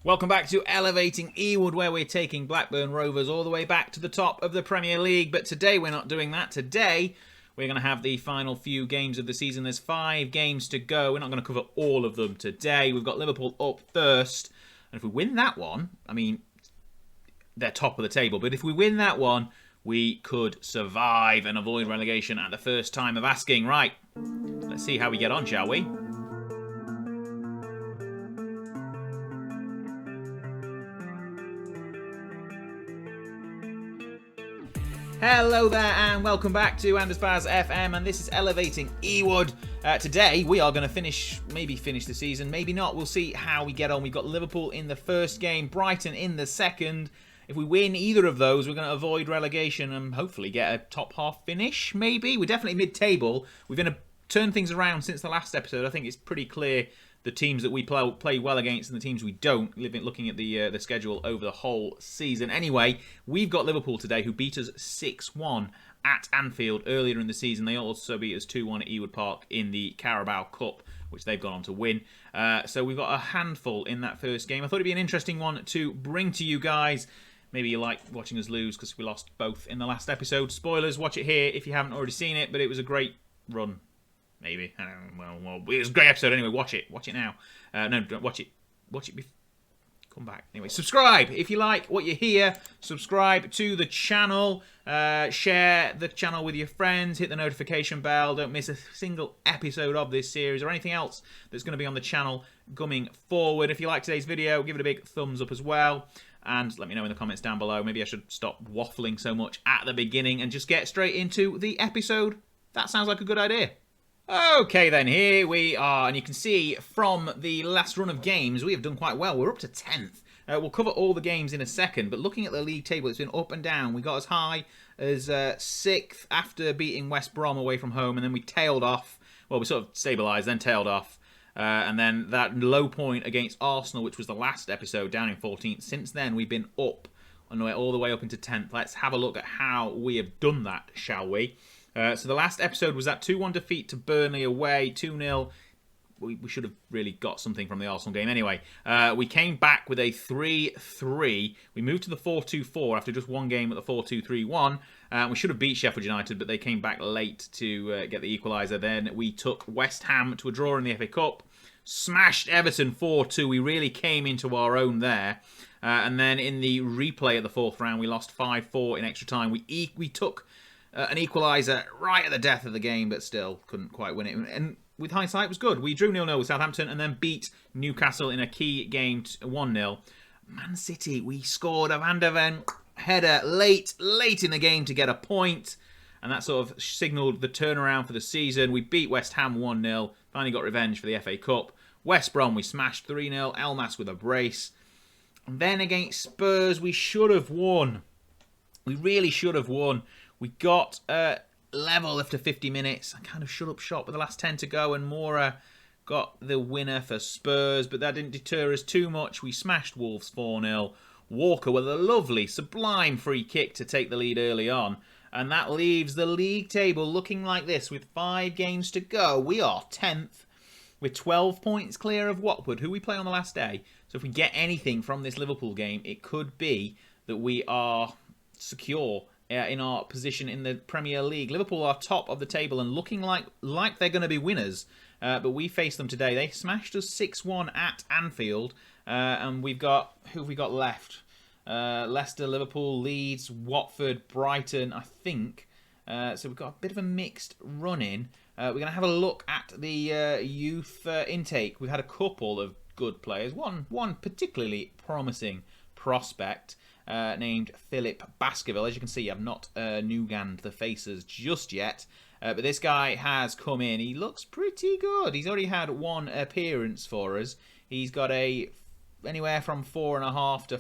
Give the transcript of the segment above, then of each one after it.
Welcome back to Elevating Ewood, where we're taking Blackburn Rovers all the way back to the top of the Premier League. But today we're not doing that. Today we're going to have the final few games of the season. There's 5 games to go. We're not going to cover all of them today. We've got Liverpool up first. And if we win that one, I mean, they're top of the table. But if we win that one, we could survive and avoid relegation at the first time of asking. Right, let's see how we get on, shall we? Hello there and welcome back to Anderzbaz FM, and this is Elevating Ewood. Today we are going to maybe finish the season, maybe not. We'll see how we get on. We've got Liverpool in the first game, Brighton in the second. If we win either of those, we're going to avoid relegation and hopefully get a top half finish, maybe. We're definitely mid-table. We're going to turn things around since the last episode. I think it's pretty clear the teams that we play well against and the teams we don't, looking at the schedule over the whole season. Anyway, we've got Liverpool today, who beat us 6-1 at Anfield earlier in the season. They also beat us 2-1 at Ewood Park in the Carabao Cup, which they've gone on to win. So we've got a handful in that first game. I thought it'd be an interesting one to bring to you guys. Maybe you like watching us lose because we lost both in the last episode. Spoilers, watch it here if you haven't already seen it, but it was a great run. Maybe. I don't know. Well, it was a great episode anyway. Watch it. Watch it now. No, don't watch it. Watch it. Come back. Anyway, subscribe if you like what you hear. Subscribe to the channel. Share the channel with your friends. Hit the notification bell. Don't miss a single episode of this series or anything else that's going to be on the channel coming forward. If you like today's video, give it a big thumbs up as well. And let me know in the comments down below. Maybe I should stop waffling so much at the beginning and just get straight into the episode. That sounds like a good idea. Okay then, here we are, and you can see from the last run of games we have done quite well. We're up to 10th. We'll cover all the games in a second, but looking at the league table, it's been up and down. We got as high as 6th after beating West Brom away from home, and then we tailed off. Well, we sort of stabilised, then tailed off. And then that low point against Arsenal, which was the last episode, down in 14th. Since then, we've been up, and we're all the way up into 10th. Let's have a look at how we have done that, shall we? So the last episode was that 2-1 defeat to Burnley away, 2-0. We should have really got something from the Arsenal game. Anyway, we came back with a 3-3. We moved to the 4-2-4 after just one game at the 4-2-3-1. We should have beat Sheffield United, but they came back late to get the equaliser. Then we took West Ham to a draw in the FA Cup. Smashed Everton 4-2. We really came into our own there. And then in the replay at the 4th round, we lost 5-4 in extra time. We took an equaliser right at the death of the game, but still couldn't quite win it. And with hindsight, it was good. We drew 0-0 with Southampton and then beat Newcastle in a key game 1-0. Man City, we scored a Van der Ven header late in the game to get a point. And that sort of signalled the turnaround for the season. We beat West Ham 1-0. Finally got revenge for the FA Cup. West Brom, we smashed 3-0. Elmas with a brace. And then against Spurs, we should have won. We really should have won. We got level after 50 minutes. I kind of shut up shop with the last 10 to go, and Mora got the winner for Spurs, but that didn't deter us too much. We smashed Wolves 4-0. Walker with a lovely, sublime free kick to take the lead early on, and that leaves the league table looking like this with 5 games to go. We are 10th with 12 points clear of Watford, who we play on the last day. So if we get anything from this Liverpool game, it could be that we are secure in our position in the Premier League. Liverpool are top of the table and looking like they're going to be winners. But we faced them today. They smashed us 6-1 at Anfield. And who have we got left? Leicester, Liverpool, Leeds, Watford, Brighton, I think. So we've got a bit of a mixed run-in. We're going to have a look at the youth intake. We've had a couple of good players. One particularly promising prospect. Named Philip Baskerville. As you can see, I've not Nuganned the faces just yet. But this guy has come in. He looks pretty good. He's already had 1 appearance for us. He's got anywhere from 3.5 to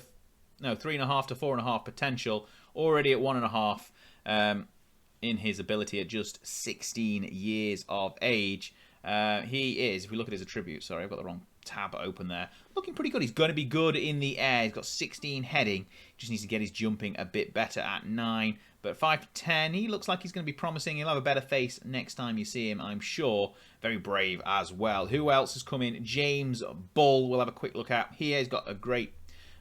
4.5 potential. Already at 1.5 in his ability at just 16 years of age. He is, if we look at his attributes, sorry, I've got the wrong tab open there. Looking pretty good. He's going to be good in the air. He's got 16 heading. Just needs to get his jumping a bit better at 9. But 5'10", he looks like he's going to be promising. He'll have a better face next time you see him, I'm sure. Very brave as well. Who else has come in? James Bull, we'll have a quick look at. He's got a great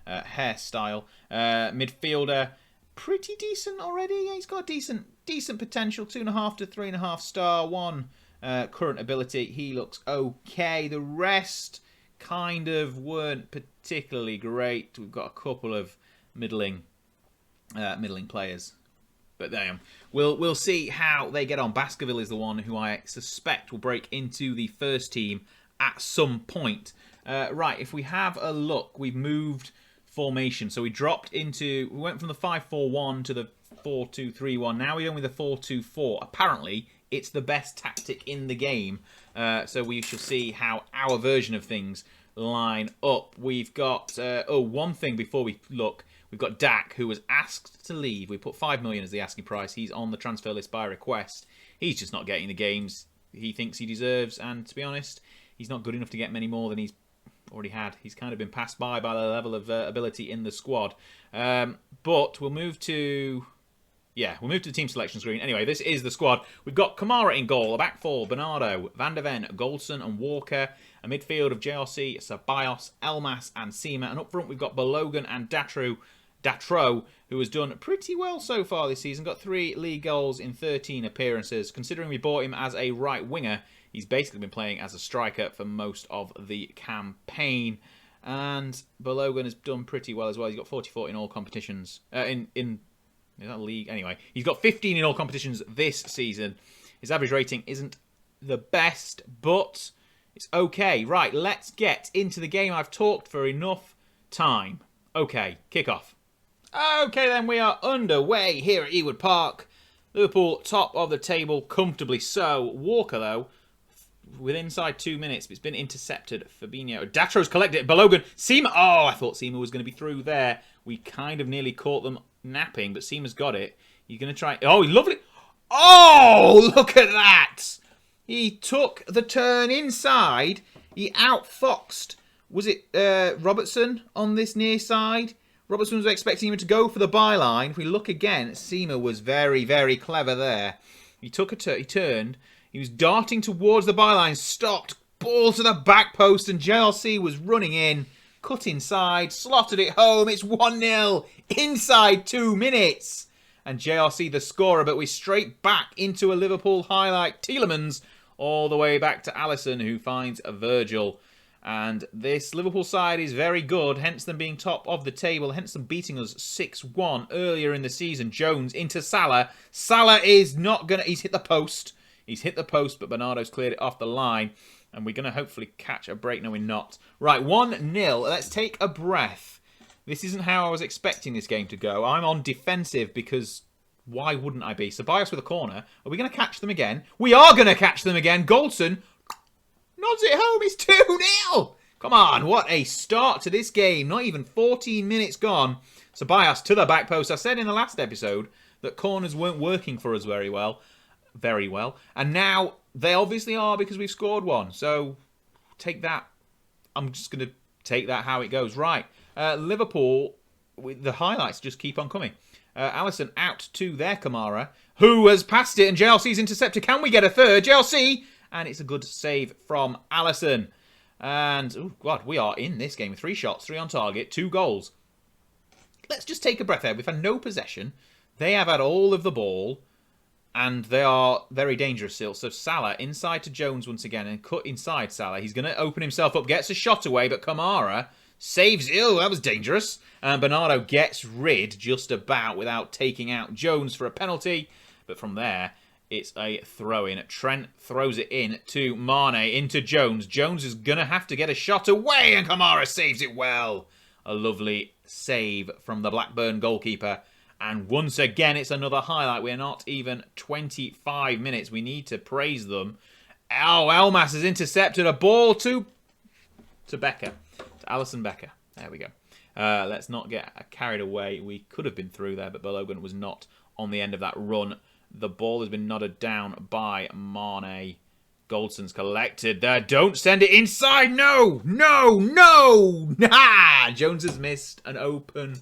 hairstyle. Midfielder, pretty decent already. Yeah, he's got a decent potential. 2.5 to 3.5 star. 1 current ability. He looks okay. The rest kind of weren't particularly great. We've got a couple of middling players. But damn, we'll see how they get on. Baskerville is the one who I suspect will break into the first team at some point. Right, if we have a look, we've moved formation. So we went from the 5-4-1 to the 4-2-3-1. Now we're going with the 4-2-4. Apparently, it's the best tactic in the game. So we shall see how our version of things line up. We've got, one thing before we look. We've got Dak, who was asked to leave. We put 5 million as the asking price. He's on the transfer list by request. He's just not getting the games he thinks he deserves. And to be honest, he's not good enough to get many more than he's already had. He's kind of been passed by the level of ability in the squad. But we'll move to... Yeah, we'll move to the team selection screen. Anyway, this is the squad. We've got Kamara in goal, a back four, Bernardo, Van der Ven, Goldson and Walker, a midfield of JRC, Ceballos, Elmas and Seema, and up front we've got Balogun and Datro, who has done pretty well so far this season. Got 3 league goals in 13 appearances. Considering we bought him as a right winger, he's basically been playing as a striker for most of the campaign. And Balogun has done pretty well as well. He's got 44 in all competitions. Is that league? Anyway, he's got 15 in all competitions this season. His average rating isn't the best, but it's okay. Right, let's get into the game. I've talked for enough time. Okay, kick off. Okay, then we are underway here at Ewood Park. Liverpool top of the table, comfortably so. Walker, though, within inside 2 minutes, it's been intercepted. Fabinho. Datro's collected it. Balogun. Seema. Oh, I thought Seema was going to be through there. We kind of nearly caught them napping, but Seema's got it. He's going to try... Oh, lovely. Oh, look at that. He took the turn inside. He outfoxed. Was it Robertson on this near side? Robertson was expecting him to go for the byline. If we look again, Seema was very, very clever there. He took a turn. He turned. He was darting towards the byline. Stopped. Ball to the back post. And JLC was running in. Cut inside. Slotted it home. It's 1-0. Inside 2 minutes. And JRC the scorer. But we're straight back into a Liverpool highlight. Tielemans all the way back to Alisson, who finds a Virgil. And this Liverpool side is very good, hence them being top of the table, hence them beating us 6-1 earlier in the season. Jones into Salah. Salah is not going to... He's hit the post. He's hit the post, but Bernardo's cleared it off the line. And we're going to hopefully catch a break. No, we're not. Right, 1-0. Let's take a breath. This isn't how I was expecting this game to go. I'm on defensive because... Why wouldn't I be? Ceballos with a corner. Are we going to catch them again? We are going to catch them again. Goldson... nods it home. It's 2-0. Come on. What a start to this game. Not even 14 minutes gone. Ceballos to the back post. I said in the last episode that corners weren't working for us very well. Very well. And now they obviously are because we've scored one. So take that. I'm just going to take that how it goes. Right. Liverpool, the highlights just keep on coming. Alisson out to their Kamara, who has passed it, and JLC's intercepted. Can we get a third? JLC... And it's a good save from Alisson. And, oh God, we are in this game with 3 shots, 3 on target, 2 goals. Let's just take a breath there. We've had no possession. They have had all of the ball. And they are very dangerous still. So Salah inside to Jones once again and cut inside Salah. He's going to open himself up, gets a shot away, but Kamara saves. Oh, that was dangerous. And Bernardo gets rid just about without taking out Jones for a penalty. But from there... it's a throw-in. Trent throws it in to Mane, into Jones. Jones is going to have to get a shot away, and Kamara saves it well. A lovely save from the Blackburn goalkeeper. And once again, it's another highlight. We're not even 25 minutes. We need to praise them. Oh, Elmas has intercepted a ball to Becker. To Alisson Becker. There we go. Let's not get carried away. We could have been through there, but Balogun was not on the end of that run. The ball has been nodded down by Mane. Goldson's collected there. Don't send it inside. No, no, no. Nah. Jones has missed an open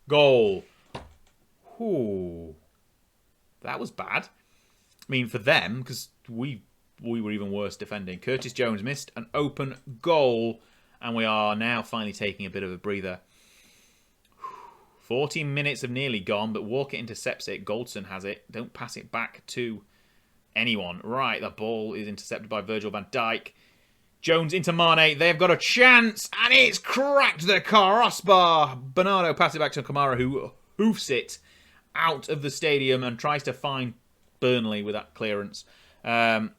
goal. Ooh. That was bad. I mean, for them, because we were even worse defending. Curtis Jones missed an open goal, and we are now finally taking a bit of a breather. 14 minutes have nearly gone, but Walker intercepts it. Goldson has it. Don't pass it back to anyone. Right, the ball is intercepted by Virgil van Dijk. Jones into Mane. They've got a chance, and it's cracked the crossbar. Bernardo passes it back to Kamara, who hoofs it out of the stadium and tries to find Burnley with that clearance. Right,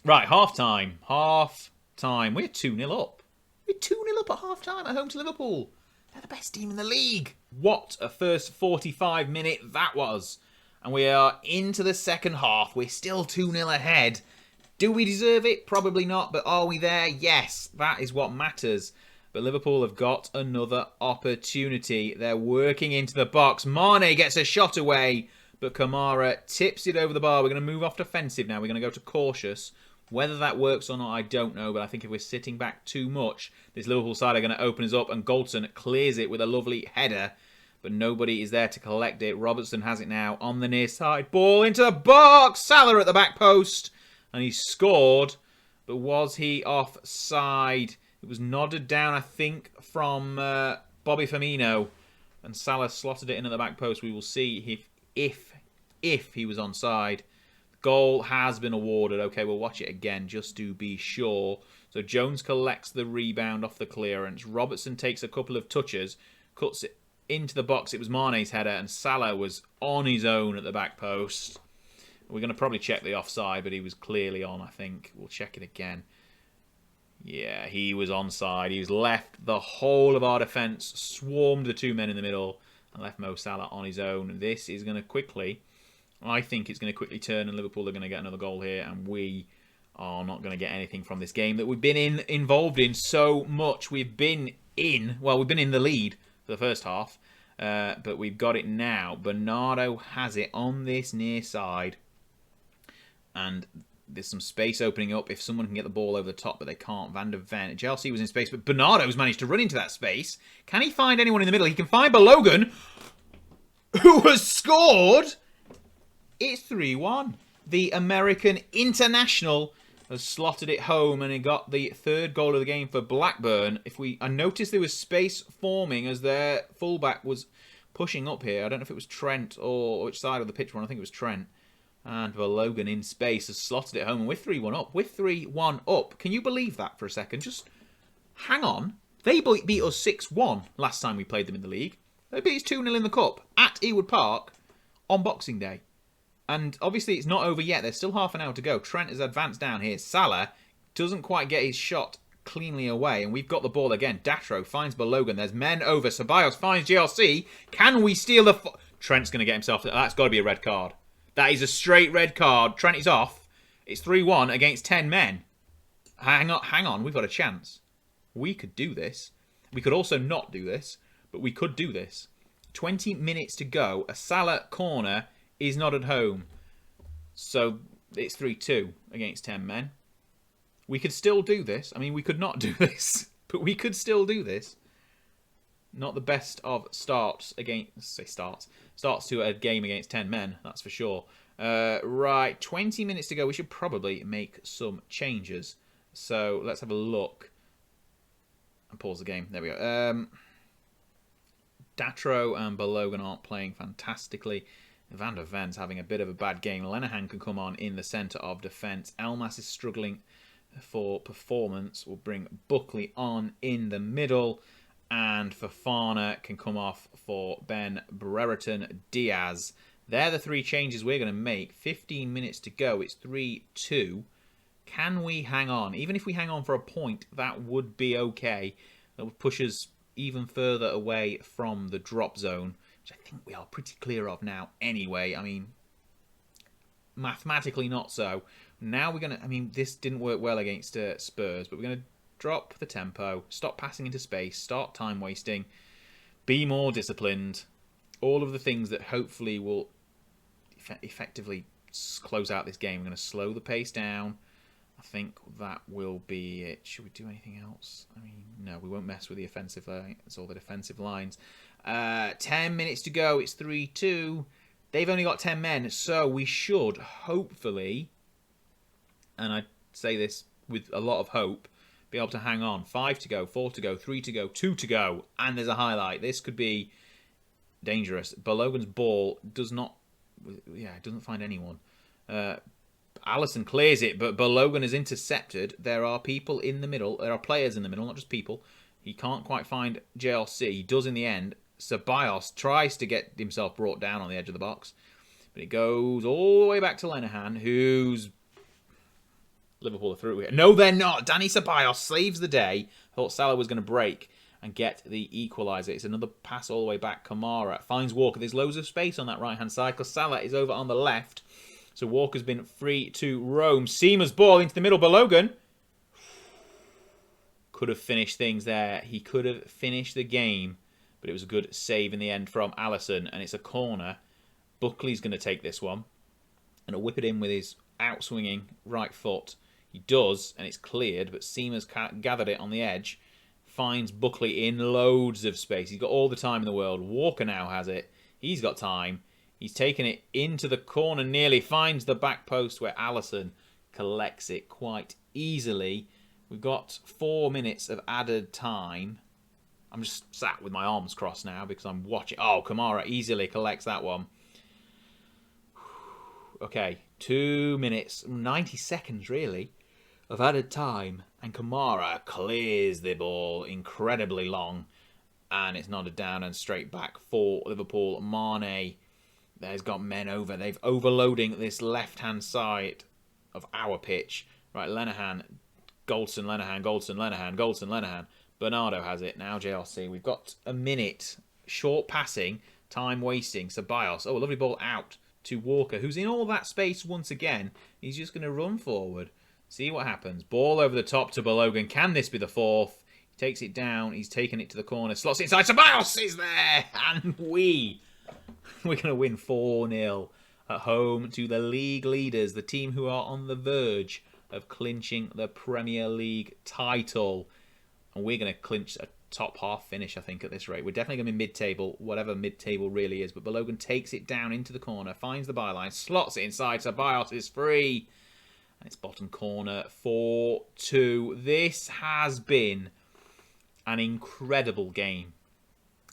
half-time. Half-time. We're 2-0 up. We're 2-0 up at half-time at home to Liverpool. They're the best team in the league. What a first 45 minute that was. And we are into the second half. We're still 2-0 ahead. Do we deserve it? Probably not. But are we there? Yes. That is what matters. But Liverpool have got another opportunity. They're working into the box. Mane gets a shot away. But Kamara tips it over the bar. We're going to move off defensive now. We're going to go to cautious. Whether that works or not, I don't know. But I think if we're sitting back too much, this Liverpool side are going to open us up. And Goldson clears it with a lovely header. But nobody is there to collect it. Robertson has it now on the near side. Ball into the box. Salah at the back post. And he scored. But was he offside? It was nodded down, I think, from Bobby Firmino. And Salah slotted it in at the back post. We will see if he was onside. Goal has been awarded. Okay, we'll watch it again just to be sure. So Jones collects the rebound off the clearance. Robertson takes a couple of touches, cuts it into the box. It was Mane's header, and Salah was on his own at the back post. We're going to probably check the offside, but he was clearly on, I think. We'll check it again. Yeah, he was onside. He was left the whole of our defence, swarmed the two men in the middle, and left Mo Salah on his own. This is going to quickly... I think it's going to quickly turn and Liverpool are going to get another goal here, and we are not going to get anything from this game that we've been involved in so much. We've been in the lead for the first half, but we've got it now. Bernardo has it on this near side, and there's some space opening up if someone can get the ball over the top, but they can't. Van der Ven. Chelsea was in space, but Bernardo's managed to run into that space. Can he find anyone in the middle? He can find Balogun, who has scored. It's 3-1. The American international has slotted it home, and he got the third goal of the game for Blackburn. I noticed there was space forming as their fullback was pushing up here. I don't know if it was Trent or which side of the pitch one. I think it was Trent. And Balogun in space has slotted it home, and we're 3-1 up. We're 3-1 up. Can you believe that for a second? Just hang on. They beat us 6-1 last time we played them in the league. They beat us 2-0 in the Cup at Ewood Park on Boxing Day. And obviously it's not over yet. There's still half an hour to go. Trent has advanced down here. Salah doesn't quite get his shot cleanly away. And we've got the ball again. Datro finds Balogun. There's men over. Ceballos finds GLC. Can we steal the... Trent's going to get himself... That's got to be a red card. That is a straight red card. Trent is off. It's 3-1 against 10 men. Hang on. We've got a chance. We could do this. We could also not do this. But we could do this. 20 minutes to go. A Salah corner... is not at home. So it's 3-2 against 10 men. We could still do this. I mean, we could not do this, but we could still do this. Not the best of starts to a game against 10 men, that's for sure. Right, 20 minutes to go. We should probably make some changes. So let's have a look. And pause the game. There we go. Datro and Balogun aren't playing fantastically. Van der Ven's having a bit of a bad game. Lenahan can come on in the centre of defence. Elmas is struggling for performance. We'll bring Buckley on in the middle. And Fofana can come off for Ben Brereton Diaz. They're the three changes we're going to make. 15 minutes to go. It's 3-2. Can we hang on? Even if we hang on for a point, that would be okay. That would push us even further away from the drop zone, which I think we are pretty clear of now anyway. I mean, mathematically not so. Now we're going to... I mean, this didn't work well against Spurs, but we're going to drop the tempo, stop passing into space, start time wasting, be more disciplined. All of the things that hopefully will effectively close out this game. We're going to slow the pace down. I think that will be it. Should we do anything else? I mean, no, we won't mess with the offensive lines. It's all the defensive lines. 10 minutes to go. It's 3-2. They've only got 10 men, so we should hopefully, and I say this with a lot of hope, be able to hang on. 5 to go, 4 to go, 3 to go, 2 to go, and there's a highlight. This could be dangerous. Balogun's ball does not, it doesn't find anyone. Allison clears it, but Balogun is intercepted. There are people in the middle. There are players in the middle, not just people. He can't quite find JLC. He does in the end. Ceballos tries to get himself brought down on the edge of the box, but it goes all the way back to Lenihan, who's... Liverpool are through here. No, they're not. Danny Ceballos saves the day. Thought Salah was going to break and get the equaliser. It's another pass all the way back. Kamara finds Walker. There's loads of space on that right-hand side because Salah is over on the left. So Walker's been free to roam. Seamer's ball into the middle. Balogun could have finished things there. He could have finished the game, but it was a good save in the end from Allison, and it's a corner. Buckley's going to take this one and whip it in with his outswinging right foot. He does, and it's cleared, but Seamer's gathered it on the edge. Finds Buckley in loads of space. He's got all the time in the world. Walker now has it. He's got time. He's taken it into the corner nearly. Finds the back post where Allison collects it quite easily. We've got 4 minutes of added time. I'm just sat with my arms crossed now because I'm watching. Oh, Kamara easily collects that one. Okay, 2 minutes, 90 seconds really of added time, and Kamara clears the ball incredibly long, and it's nodded down and straight back for Liverpool. Mane, there's got men over. They've overloading this left-hand side of our pitch. Right, Lenihan, Goldson, Lenihan, Goldson, Lenihan, Goldson, Lenihan. Bernardo has it now, JLC. We've got a minute. Short passing, time wasting. Ceballos, oh, a lovely ball out to Walker, who's in all that space once again. He's just going to run forward. See what happens. Ball over the top to Balogun. Can this be the fourth? He takes it down. He's taken it to the corner. Slots it inside. Ceballos is there. And we're going to win 4-0 at home to the league leaders, the team who are on the verge of clinching the Premier League title. And we're going to clinch a top half finish, I think, at this rate. We're definitely going to be mid-table, whatever mid-table really is. But Balogun takes it down into the corner, finds the byline, slots it inside. Ceballos is free. And it's bottom corner, 4-2. This has been an incredible game.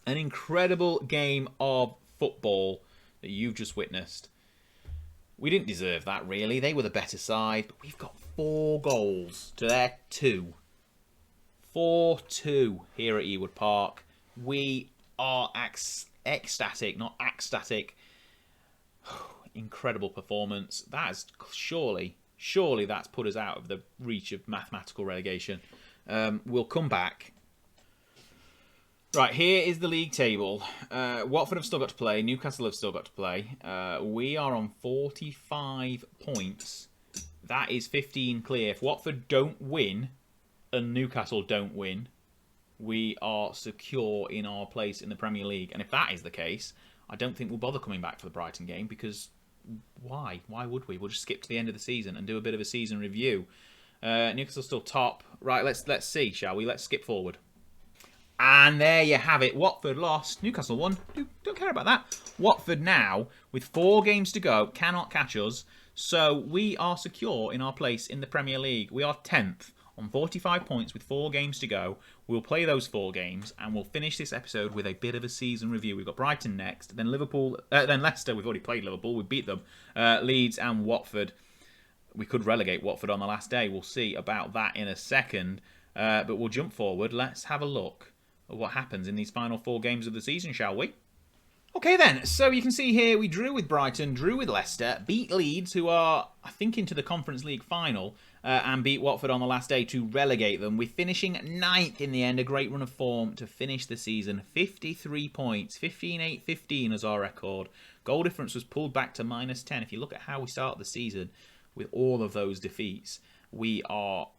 An incredible game of football that you've just witnessed. We didn't deserve that, really. They were the better side. But we've got 4 goals to their 2. 4-2 here at Ewood Park. We are ecstatic, not ecstatic. Incredible performance. That is surely that's put us out of the reach of mathematical relegation. We'll come back. Right, here is the league table. Watford have still got to play. Newcastle have still got to play. We are on 45 points. That is 15 clear. If Watford don't win and Newcastle don't win, we are secure in our place in the Premier League. And if that is the case, I don't think we'll bother coming back for the Brighton game, because why? Why would we? We'll just skip to the end of the season and do a bit of a season review. Newcastle still top. Right, let's see, shall we? Let's skip forward. And there you have it. Watford lost. Newcastle won. Don't care about that. Watford now, with 4 games to go, cannot catch us. So we are secure in our place in the Premier League. We are 10th on 45 points with 4 games to go. We'll play those 4 games and we'll finish this episode with a bit of a season review. We've got Brighton next, then Liverpool, then Leicester. We've already played Liverpool. We beat them. Leeds and Watford. We could relegate Watford on the last day. We'll see about that in a second. But we'll jump forward. Let's have a look at what happens in these final 4 games of the season, shall we? Okay then, so you can see here we drew with Brighton, drew with Leicester, beat Leeds, who are, I think, into the Conference League final, and beat Watford on the last day to relegate them. We're finishing 9th in the end, a great run of form to finish the season. 53 points, 15-8-15 as our record. Goal difference was pulled back to -10. If you look at how we start the season with all of those defeats, we are...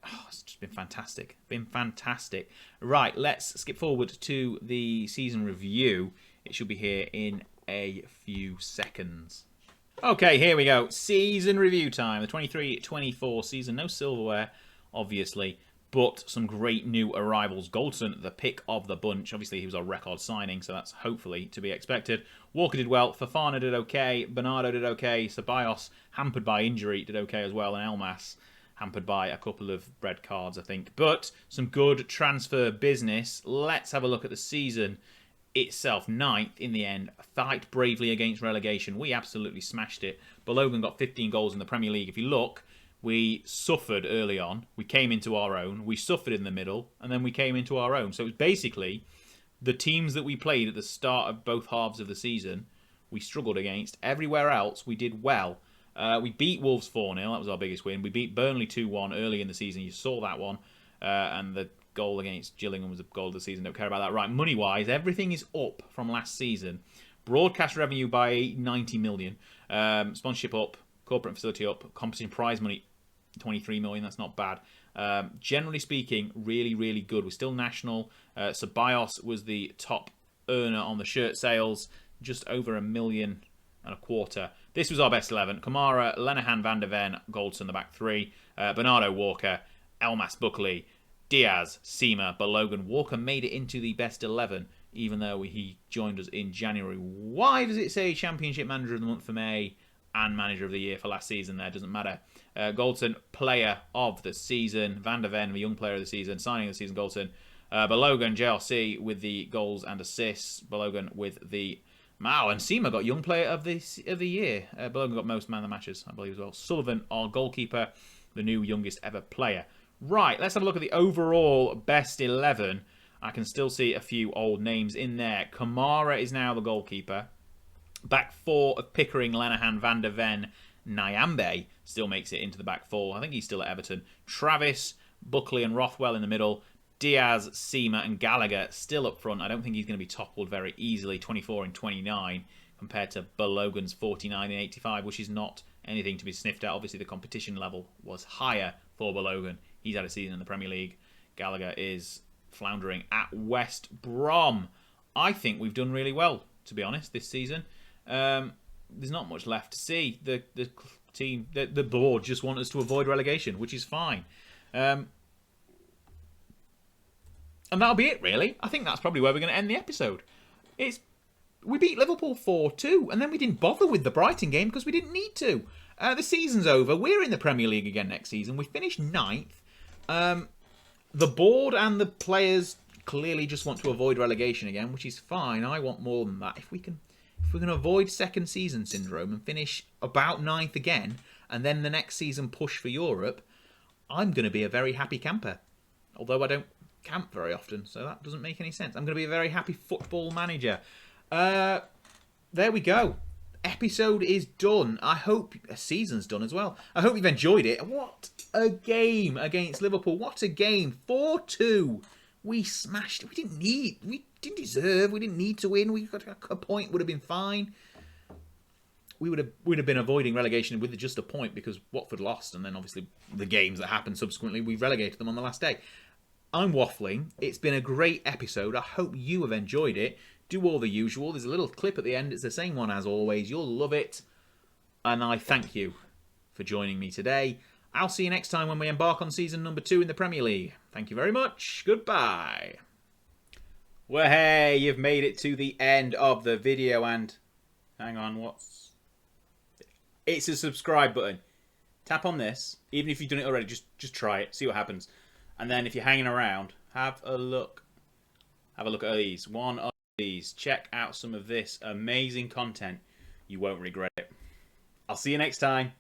Oh, it's just been fantastic. Been fantastic. Right, let's skip forward to the season review. It should be here in a few seconds. Okay, here we go. Season review time. The 23-24 season. No silverware, obviously. but some great new arrivals. Goldson, the pick of the bunch. Obviously, he was a record signing, so that's hopefully to be expected. Walker did well. Fofana did okay. Bernardo did okay. Ceballos, hampered by injury, did okay as well. And Elmas, hampered by a couple of red cards, I think. But some good transfer business. Let's have a look at the season itself. 9th in the end. Fight bravely against relegation. We absolutely smashed it. Balogun got 15 goals in the Premier League. If you look, we suffered early on. We came into our own. We suffered in the middle. And then we came into our own. So it was basically the teams that we played at the start of both halves of the season, we struggled against. Everywhere else, we did well. We beat Wolves 4-0. That was our biggest win. We beat Burnley 2-1 early in the season. You saw that one. And the goal against Gillingham was the goal of the season. Don't care about that. Right, money-wise, everything is up from last season. Broadcast revenue by 90 million. Sponsorship up. Corporate facility up. Competition prize money 23 million. That's not bad. Generally speaking, really, really good. We're still national. Ceballos was the top earner on the shirt sales. Just over $1.25 million. This was our best 11. Kamara, Lenihan, Van der Ven, Goldson, the back three. Bernardo, Walker, Elmas, Buckley, Diaz, Seema, Balogun. Walker made it into the best 11, even though he joined us in January. Why does it say Championship Manager of the Month for May and Manager of the Year for last season there? Doesn't matter. Goldson, Player of the Season. Van der Ven, the Young Player of the Season. Signing of the Season, Goldson. Balogun, JRC with the goals and assists. Balogun with the... Wow, and Seema got Young Player of the Year. Balogun got most man of the matches, I believe, as well. Sullivan, our goalkeeper, the new youngest ever player. Right, let's have a look at the overall best 11. I can still see a few old names in there. Kamara is now the goalkeeper. Back four of Pickering, Lenihan, Van der Ven, Nyambe still makes it into the back four. I think he's still at Everton. Travis, Buckley and Rothwell in the middle. Diaz, Seema and Gallagher still up front. I don't think he's going to be toppled very easily. 24 and 29 compared to Balogun's 49 and 85, which is not anything to be sniffed at. Obviously, the competition level was higher for Balogun. He's had a season in the Premier League. Gallagher is floundering at West Brom. I think we've done really well, to be honest, this season. There's not much left to see. The team, the board just want us to avoid relegation, which is fine. And that'll be it, really. I think that's probably where we're going to end the episode. We beat Liverpool 4-2, and then we didn't bother with the Brighton game because we didn't need to. The season's over. We're in the Premier League again next season. We finished 9th. The board and the players clearly just want to avoid relegation again, which is fine. I want more than that. If we can avoid second season syndrome and finish about 9th again, and then the next season push for Europe, I'm going to be a very happy camper. Although I don't camp very often, so that doesn't make any sense. I'm going to be a very happy football manager. There we go. Episode is done. I hope a season's done as well. I hope you've enjoyed it. What a game against Liverpool. What a game. 4-2. We smashed it. We didn't deserve. We didn't need to win. We got a point. Would have been fine. We'd have been avoiding relegation with just a point because Watford lost, and then obviously the games that happened subsequently, we relegated them on the last day. I'm waffling. It's been a great episode. I hope you have enjoyed it. Do all the usual. There's a little clip at the end. It's the same one as always. You'll love it. And I thank you for joining me today. I'll see you next time when we embark on season number 2 in the Premier League. Thank you very much. Goodbye. Well, hey, you've made it to the end of the video, and hang on, it's a subscribe button. Tap on this. Even if you've done it already, just try it. See what happens. And then if you're hanging around, have a look. Have a look at these. One of these. Check out some of this amazing content. You won't regret it. I'll see you next time.